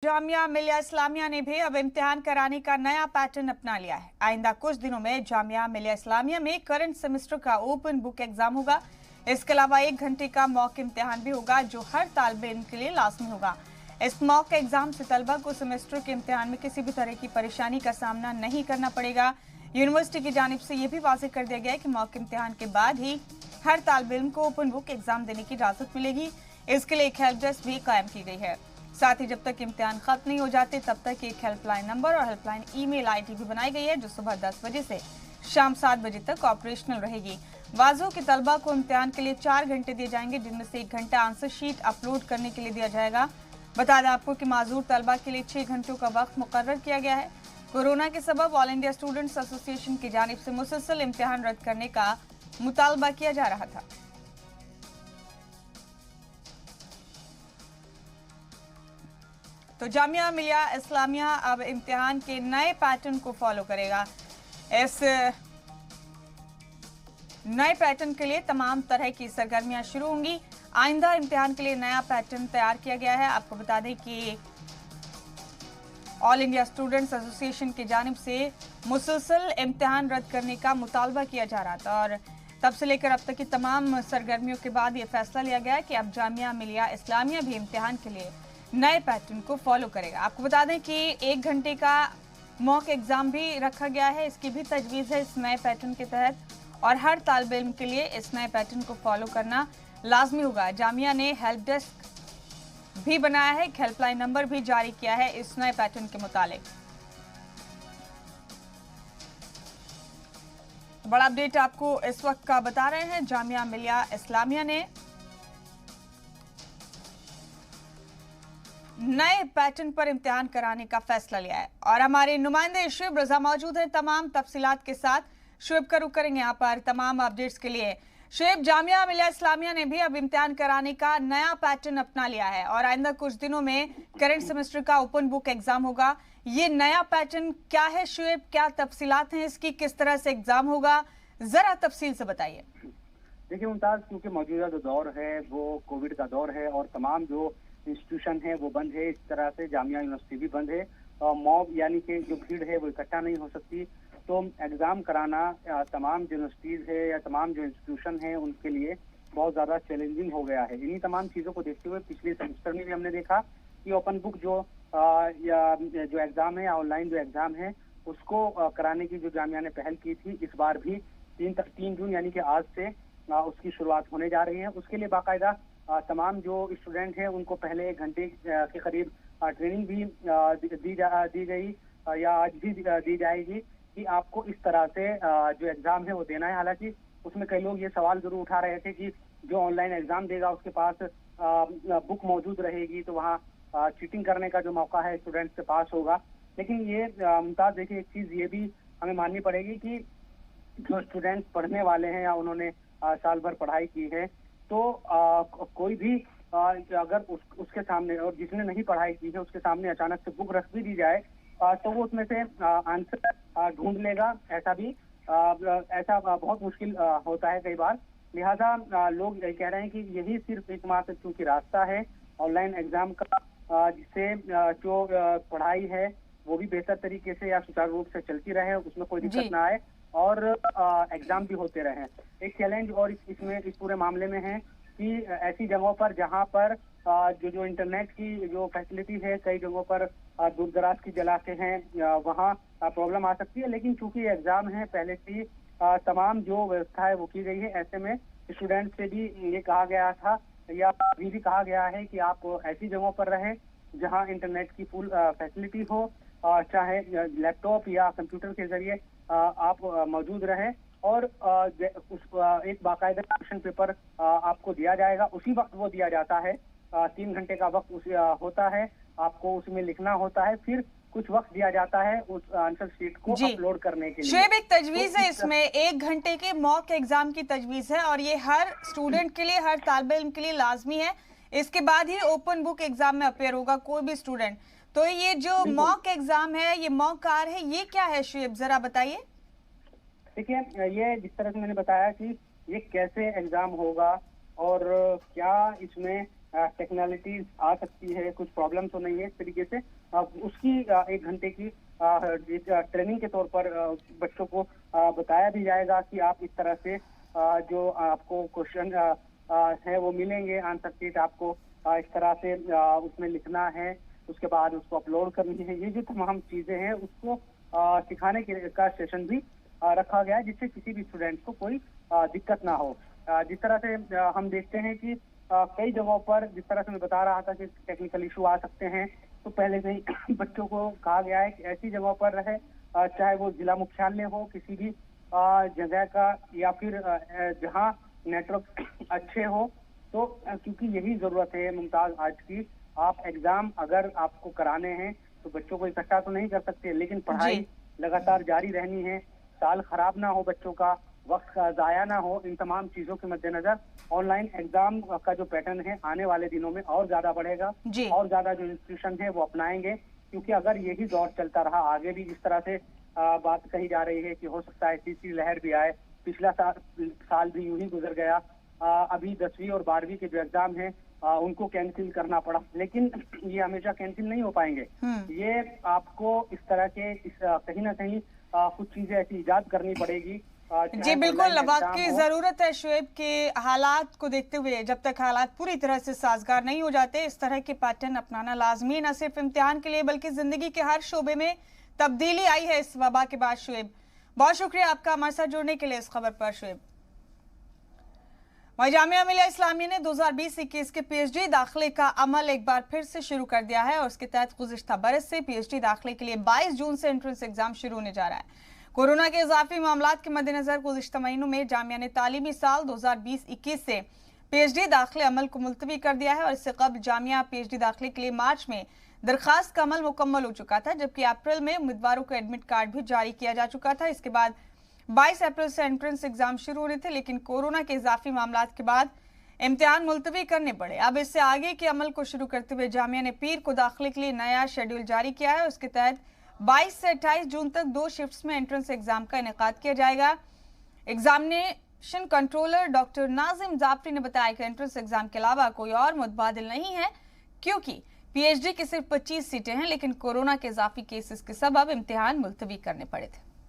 जामिया मिलिया इस्लामिया ने भी अब इम्तिहान कराने का नया पैटर्न अपना लिया है। आइंदा कुछ दिनों में जामिया मिलिया इस्लामिया में करंट सेमेस्टर का ओपन बुक एग्जाम होगा। इसके अलावा 1 घंटे का मॉक इम्तिहान भी होगा जो हर तालिबे इल्म के लिए लाजमी होगा। इस मॉक एग्जाम से तलबा को सेमेस्टर के इम्तिहान में किसी भी तरह की परेशानी का सामना नहीं करना पड़ेगा। यूनिवर्सिटी की जानिब से यह भी वाज़ेह कर दिया गया है कि मॉक इम्तिहान के बाद ही हर तालिबे इल्म को ओपन बुक एग्जाम देने की इजाजत मिलेगी। इसके लिए एक हेल्प डेस्क भी कायम की गई है। साथ ही जब तक इम्तिहान खत्म नहीं हो जाते तब तक एक हेल्पलाइन नंबर और हेल्पलाइन ईमेल आईडी भी बनाई गई है जो सुबह 10 बजे से शाम 7 बजे तक ऑपरेशनल रहेगी। वाज़ों के तलबा को इम्तिहान के लिए 4 घंटे दिए जाएंगे, जिनमें से 1 घंटा आंसर शीट अपलोड करने के लिए दिया जाएगा। बता दें आपको कि माजूर तलबा के लिए 6 घंटों का वक्त मुकर्रर किया गया है। कोरोना के सबब ऑल इंडिया स्टूडेंट्स एसोसिएशन की जानिब से मुसलसल इम्तिहान रद्द करने का मुतालबा किया जा रहा था। तो जामिया मिलिया इस्लामिया अब इम्तिहान के नए पैटर्न को फॉलो करेगा। इस नए पैटर्न के लिए तमाम तरह की सरगर्मियां शुरू होंगी। आइंदा इम्तिहान के लिए नया पैटर्न तैयार किया गया है। आपको बता दें कि ऑल इंडिया स्टूडेंट्स एसोसिएशन की जानिब से मुसलसल इम्तिहान रद्द करने का मुतालबा किया जा रहा था और तब से लेकर अब तक की तमाम सरगर्मियों के बाद ये फैसला लिया गया है कि अब जामिया मिलिया इस्लामिया भी इम्तिहान के लिए नए पैटर्न को फॉलो करेगा। आपको बता दें कि 1 घंटे का मॉक एग्जाम भी रखा गया है, इसकी भी तजवीज़ है इस नए पैटर्न के तहत और हर तालिबे इल्म के लिए इस नए पैटर्न को फॉलो करना लाजमी होगा। जामिया ने हेल्प डेस्क भी बनाया है, एक हेल्पलाइन नंबर भी जारी किया है इस नए पैटर्न के मुतालिक। बड़ा अपडेट आपको इस वक्त का बता रहे हैं। जामिया मिलिया इस्लामिया ने नए पैटर्न पर इम्तिहान कराने का फैसला लिया है और हमारे नुमाइंदे शुएब रजा मौजूद हैं तमाम तफसीलात के साथ। शुएब का रुख करेंगे यहाँ पर तमाम अपडेट्स के लिए। शुएब, जामिया मिलिया इस्लामिया ने भी अब इम्तिहान कराने का नया पैटर्न अपना लिया है और आइंदा कुछ दिनों में करंट सेमेस्टर का ओपन बुक एग्जाम होगा। ये नया पैटर्न क्या है शुएब, क्या तफसीलात हैं इसकी, किस तरह से एग्जाम होगा, जरा तफसील से बताइए। देखिए मुमताज, क्योंकि मौजूदा जो दौर है वो कोविड का दौर है और तमाम जो इंस्टीट्यूशन है वो बंद है, इस तरह से जामिया यूनिवर्सिटी भी बंद है। मॉब यानी कि जो भीड़ है वो इकट्ठा नहीं हो सकती, तो एग्जाम कराना तमाम यूनिवर्सिटीज है या तमाम जो इंस्टीट्यूशन है उनके लिए बहुत ज़्यादा चैलेंजिंग हो गया है। इन्हीं तमाम चीज़ों को देखते हुए पिछले सेमेस्टर में भी हमने देखा कि ओपन बुक जो एग्ज़ाम है या ऑनलाइन जो एग्ज़ाम है उसको कराने की जो जामिया ने पहल की थी, इस बार भी 3 जून यानी कि आज से उसकी शुरुआत होने जा रही है। उसके लिए बाकायदा तमाम जो स्टूडेंट हैं उनको पहले 1 घंटे के करीब ट्रेनिंग भी दी गई या आज भी दी जाएगी कि आपको इस तरह से जो एग्ज़ाम है वो देना है। हालांकि उसमें कई लोग ये सवाल जरूर उठा रहे थे कि जो ऑनलाइन एग्ज़ाम देगा उसके पास बुक मौजूद रहेगी तो वहाँ चीटिंग करने का जो मौका है स्टूडेंट के पास होगा। लेकिन ये मुमताज़ देखिए, एक चीज़ ये भी हमें माननी पड़ेगी कि जो स्टूडेंट पढ़ने वाले हैं या उन्होंने साल भर पढ़ाई की है तो कोई भी अगर उसके सामने और जिसने नहीं पढ़ाई की है उसके सामने अचानक से बुक रख भी दी जाए तो वो उसमें से आंसर ढूंढ लेगा। ऐसा बहुत मुश्किल होता है कई बार। लिहाजा लोग कह रहे हैं कि यही सिर्फ एकमात्र चूंकि रास्ता है ऑनलाइन एग्जाम का, जिससे जो पढ़ाई है वो भी बेहतर तरीके से या सुचारू रूप से चलती रहे, उसमें कोई दिक्कत ना आए और एग्जाम भी होते रहे। एक चैलेंज और इसमें इस पूरे मामले में है कि ऐसी जगहों पर जहां पर जो इंटरनेट की जो फैसिलिटी है कई जगहों पर दूर दराज की इलाके हैं वहां प्रॉब्लम आ सकती है। लेकिन चूंकि एग्जाम है पहले से तमाम जो व्यवस्था है वो की गई है। ऐसे में स्टूडेंट से भी ये कहा गया था या अभी भी कहा गया है कि आप ऐसी जगहों पर रहें जहां इंटरनेट की फुल फैसिलिटी हो, चाहे लैपटॉप या कंप्यूटर के जरिए आप मौजूद रहें और एक बाकायदा क्वेश्चन पेपर आपको दिया जाएगा। उसी वक्त वो दिया जाता है, 3 घंटे का वक्त होता है, आपको उसमें लिखना होता है, फिर कुछ वक्त दिया जाता है उस आंसर शीट को अपलोड करने के लिए। शुएब, एक तजवीज है इसमें 1 घंटे के मॉक एग्जाम की तजवीज है और ये हर स्टूडेंट के लिए, हर तालिबे इल्म के लिए लाजमी है। इसके बाद ही ओपन बुक एग्जाम में अपेयर होगा कोई भी स्टूडेंट। तो ये जो मॉक एग्जाम है, ये मॉक कार है, ये क्या है शुएब, जरा बताइए। देखिए, ये जिस तरह से मैंने बताया कि ये कैसे एग्जाम होगा और क्या इसमें टेक्निकलिटीज आ सकती है, कुछ प्रॉब्लम तो नहीं है इस तरीके से, उसकी 1 घंटे की ट्रेनिंग के तौर पर बच्चों को बताया भी जाएगा कि आप इस तरह से जो आपको क्वेश्चन है वो मिलेंगे, आंसर शीट आपको इस तरह से उसमें लिखना है, उसके बाद उसको अपलोड करनी है। ये जो तमाम चीजें हैं उसको सिखाने का सेशन भी रखा गया है, जिससे किसी भी स्टूडेंट को कोई दिक्कत ना हो। जिस तरह से हम देखते हैं कि कई जगहों पर, जिस तरह से मैं बता रहा था कि टेक्निकल इशू आ सकते हैं, तो पहले से ही बच्चों को कहा गया है कि ऐसी जगहों पर रहे, चाहे वो जिला मुख्यालय हो, किसी भी जगह का, या फिर जहां नेटवर्क अच्छे हो। तो क्योंकि यही जरूरत है मुमताज आज की, आप एग्जाम अगर आपको कराने हैं तो बच्चों को इकट्ठा तो नहीं कर सकते, लेकिन पढ़ाई लगातार जारी रहनी है, साल खराब ना हो बच्चों का, वक्त का जाया ना हो। इन तमाम चीजों के मद्देनजर ऑनलाइन एग्जाम का जो पैटर्न है आने वाले दिनों में और ज्यादा बढ़ेगा, और ज्यादा जो इंस्टीट्यूशन है वो अपनाएंगे। क्योंकि अगर यही दौर चलता रहा आगे भी, जिस तरह से बात कही जा रही है कि हो सकता है तीसरी लहर भी आए, पिछला साल भी यूं ही गुजर गया, अभी 10वीं और 12वीं के जो एग्जाम है उनको कैंसिल करना पड़ा, लेकिन ये हमेशा कैंसिल नहीं हो पाएंगे। ये आपको इस तरह के कहीं ना कहीं कुछ चीजें ऐसी इजाद करनी पड़ेगी। जी बिल्कुल, वक्त की जरूरत है शुएब के हालात को देखते हुए। जब तक हालात पूरी तरह से साजगार नहीं हो जाते, इस तरह के पैटर्न अपनाना लाजमी, न सिर्फ इम्तिहान के लिए बल्कि जिंदगी के हर शोबे में तब्दीली आई है इस वबा के बाद। शुएब, बहुत शुक्रिया आपका हमारे साथ जुड़ने के लिए इस खबर पर। शुएब, वहीं जामिया मिलिया इस्लामिया ने 2020-21 के PhD दाखिले का अमल एक बार फिर से शुरू कर दिया है और उसके तहत गुज़िश्ता बरस से PhD दाखिले के लिए 22 जून से एंट्रेंस एग्जाम शुरू होने जा रहा है। कोरोना के इजाफी मामलात के मद्देनजर गुज़िश्ता महीनों में जामिया ने तालीमी साल 2020-21 से PhD दाखिले अमल को मुलतवी कर दिया है और इससे कबल जामिया PhD दाखिले के लिए मार्च में दरखास्त का अमल मुकम्मल हो चुका था, जबकि अप्रैल में उम्मीदवारों को एडमिट कार्ड भी जारी किया जा चुका था। इसके बाद 22 अप्रैल से एंट्रेंस एग्जाम शुरू होने थे, लेकिन कोरोना के इजाफी मामलात के बाद इम्तिहान मुलतवी करने पड़े। अब इससे आगे के अमल को शुरू करते हुए जामिया ने पीर को दाखिले के लिए नया शेड्यूल जारी किया है। उसके तहत 22 से 28 जून तक 2 शिफ्ट्स में एंट्रेंस एग्जाम का इनेकाद किया जाएगा। Examination controller doctor Nazim Jafri ने बताया कि एंट्रेंस एग्जाम के अलावा कोई और मुतबादिल नहीं है, क्योंकि PhD की सिर्फ 25 सीटें हैं, लेकिन कोरोना के इजाफी केसेस के सबब इम्तिहान मुलतवी करने पड़े थे।